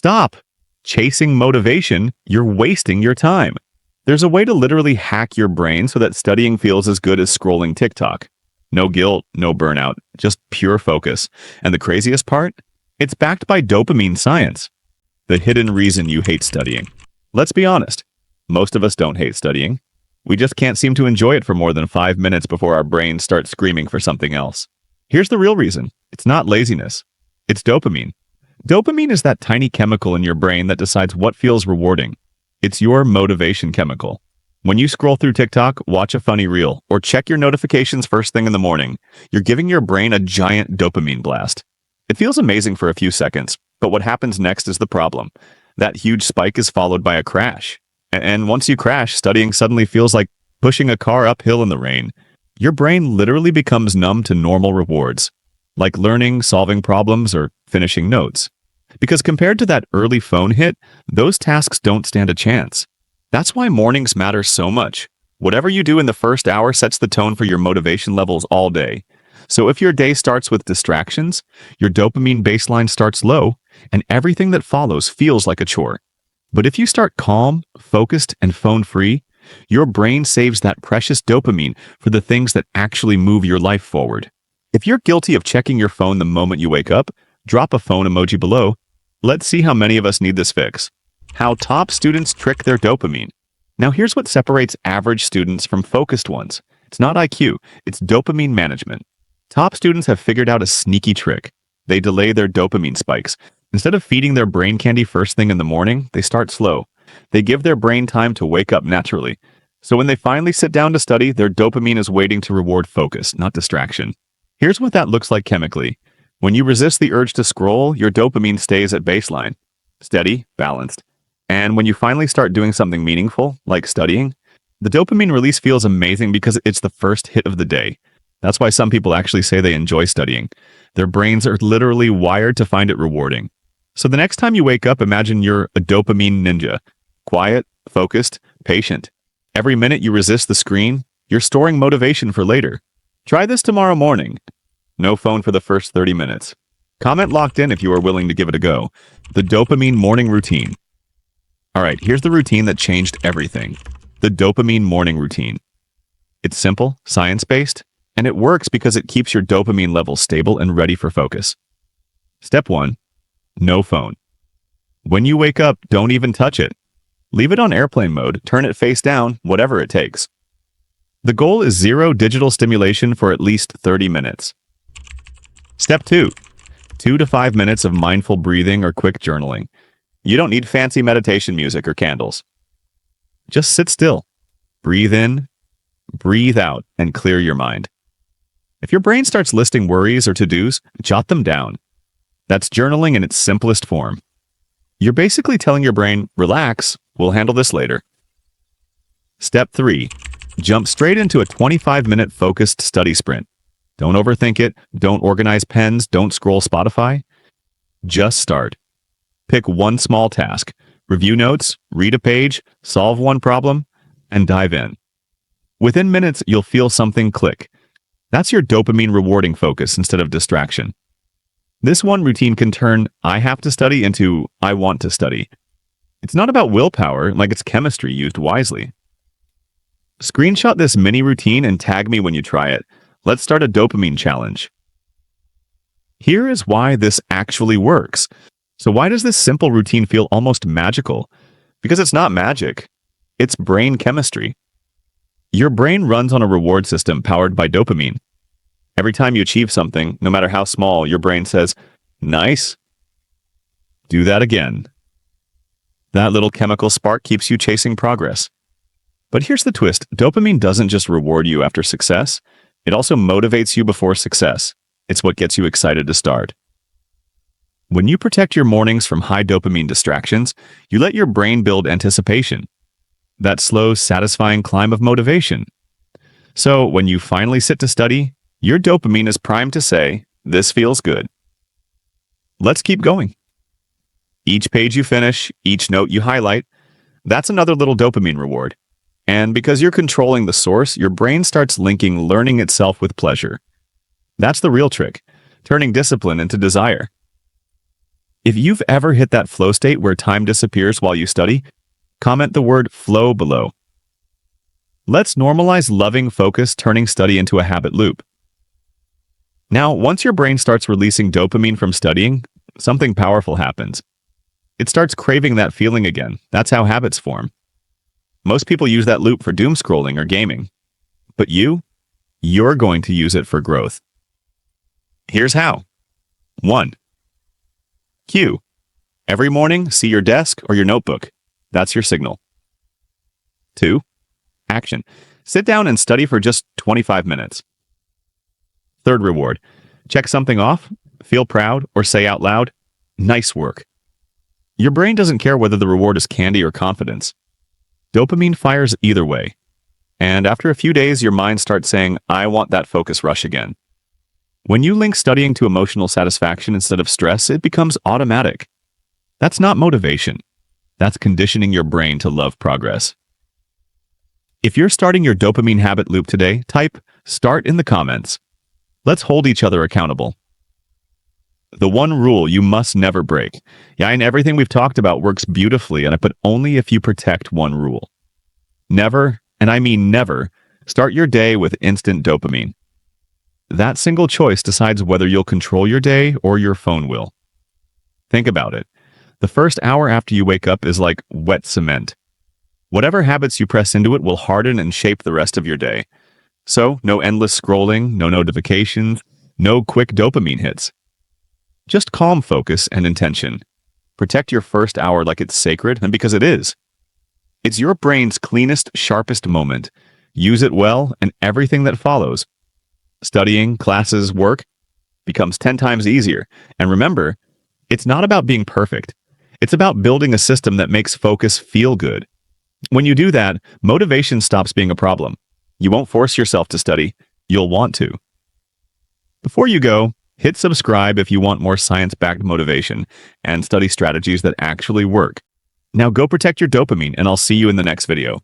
Stop chasing motivation. You're wasting your time. There's a way to literally hack your brain so that studying feels as good as scrolling TikTok. No guilt, no burnout, just pure focus. And the craziest part? It's backed by dopamine science. The hidden reason you hate studying. Let's be honest. Most of us don't hate studying. We just can't seem to enjoy it for more than 5 minutes before our brains start screaming for something else. Here's the real reason. It's not laziness. It's dopamine. Dopamine is that tiny chemical in your brain that decides what feels rewarding. It's your motivation chemical. When you scroll through TikTok, watch a funny reel, or check your notifications first thing in the morning, you're giving your brain a giant dopamine blast. It feels amazing for a few seconds, but what happens next is the problem. That huge spike is followed by a crash. And once you crash, studying suddenly feels like pushing a car uphill in the rain. Your brain literally becomes numb to normal rewards, like learning, solving problems, or finishing notes. Because compared to that early phone hit, those tasks don't stand a chance. That's why mornings matter so much. Whatever you do in the first hour sets the tone for your motivation levels all day. So if your day starts with distractions, your dopamine baseline starts low, and everything that follows feels like a chore. But if you start calm, focused, and phone-free, your brain saves that precious dopamine for the things that actually move your life forward. If you're guilty of checking your phone the moment you wake up, drop a phone emoji below. Let's see how many of us need this fix. How top students trick their dopamine. Now here's what separates average students from focused ones. It's not IQ, it's dopamine management. Top students have figured out a sneaky trick. They delay their dopamine spikes. Instead of feeding their brain candy first thing in the morning, they start slow. They give their brain time to wake up naturally. So when they finally sit down to study, their dopamine is waiting to reward focus, not distraction. Here's what that looks like chemically. When you resist the urge to scroll, your dopamine stays at baseline, steady, balanced. And when you finally start doing something meaningful, like studying, the dopamine release feels amazing because it's the first hit of the day. That's why some people actually say they enjoy studying. Their brains are literally wired to find it rewarding. So the next time you wake up, imagine you're a dopamine ninja. Quiet, focused, patient. Every minute you resist the screen, you're storing motivation for later. Try this tomorrow morning. No phone for the first 30 minutes. Comment locked in if you are willing to give it a go. The dopamine morning routine. All right, here's the routine that changed everything. The dopamine morning routine. It's simple, science-based, and it works because it keeps your dopamine levels stable and ready for focus. Step 1. No phone. When you wake up, don't even touch it. Leave it on airplane mode, turn it face down, whatever it takes. The goal is 0 digital stimulation for at least 30 minutes. Step 2. 2 to 5 minutes of mindful breathing or quick journaling. You don't need fancy meditation music or candles. Just sit still. Breathe in, breathe out, and clear your mind. If your brain starts listing worries or to-dos, jot them down. That's journaling in its simplest form. You're basically telling your brain, relax, we'll handle this later. Step 3. Jump straight into a 25-minute focused study sprint. Don't overthink it, don't organize pens, don't scroll Spotify. Just start. Pick one small task, review notes, read a page, solve one problem, and dive in. Within minutes, you'll feel something click. That's your dopamine rewarding focus instead of distraction. This one routine can turn I have to study into I want to study. It's not about willpower, like it's chemistry used wisely. Screenshot this mini routine and tag me when you try it. Let's start a dopamine challenge. Here is why this actually works. So why does this simple routine feel almost magical? Because it's not magic. It's brain chemistry. Your brain runs on a reward system powered by dopamine. Every time you achieve something, no matter how small, your brain says, nice. Do that again. That little chemical spark keeps you chasing progress. But here's the twist. Dopamine doesn't just reward you after success. It also motivates you before success. It's what gets you excited to start. When you protect your mornings from high dopamine distractions, you let your brain build anticipation. That slow, satisfying climb of motivation. So when you finally sit to study, your dopamine is primed to say, this feels good. Let's keep going. Each page you finish, each note you highlight, that's another little dopamine reward. And because you're controlling the source, your brain starts linking learning itself with pleasure. That's the real trick, turning discipline into desire. If you've ever hit that flow state where time disappears while you study, comment the word flow below. Let's normalize loving focus, turning study into a habit loop. Now, once your brain starts releasing dopamine from studying, something powerful happens. It starts craving that feeling again. That's how habits form. Most people use that loop for doom scrolling or gaming. But you're going to use it for growth. Here's how. 1. Cue. Every morning, see your desk or your notebook. That's your signal. 2. Action. Sit down and study for just 25 minutes. 3rd reward. Check something off, feel proud, or say out loud, "Nice work." Your brain doesn't care whether the reward is candy or confidence. Dopamine fires either way. And after a few days, your mind starts saying, "I want that focus rush again." When you link studying to emotional satisfaction instead of stress, it becomes automatic. That's not motivation. That's conditioning your brain to love progress. If you're starting your dopamine habit loop today, type "start" in the comments. Let's hold each other accountable. The one rule you must never break. Yeah, and everything we've talked about works beautifully, but only if you protect one rule. Never, and I mean never, start your day with instant dopamine. That single choice decides whether you'll control your day or your phone will. Think about it. The first hour after you wake up is like wet cement. Whatever habits you press into it will harden and shape the rest of your day. So, no endless scrolling, no notifications, no quick dopamine hits. Just calm focus and intention. Protect your first hour like it's sacred, and because it is. It's your brain's cleanest, sharpest moment. Use it well, and everything that follows, studying, classes, work, becomes 10 times easier. And remember, it's not about being perfect. It's about building a system that makes focus feel good. When you do that, motivation stops being a problem. You won't force yourself to study. You'll want to. Before you go, hit subscribe if you want more science-backed motivation and study strategies that actually work. Now go protect your dopamine, and I'll see you in the next video.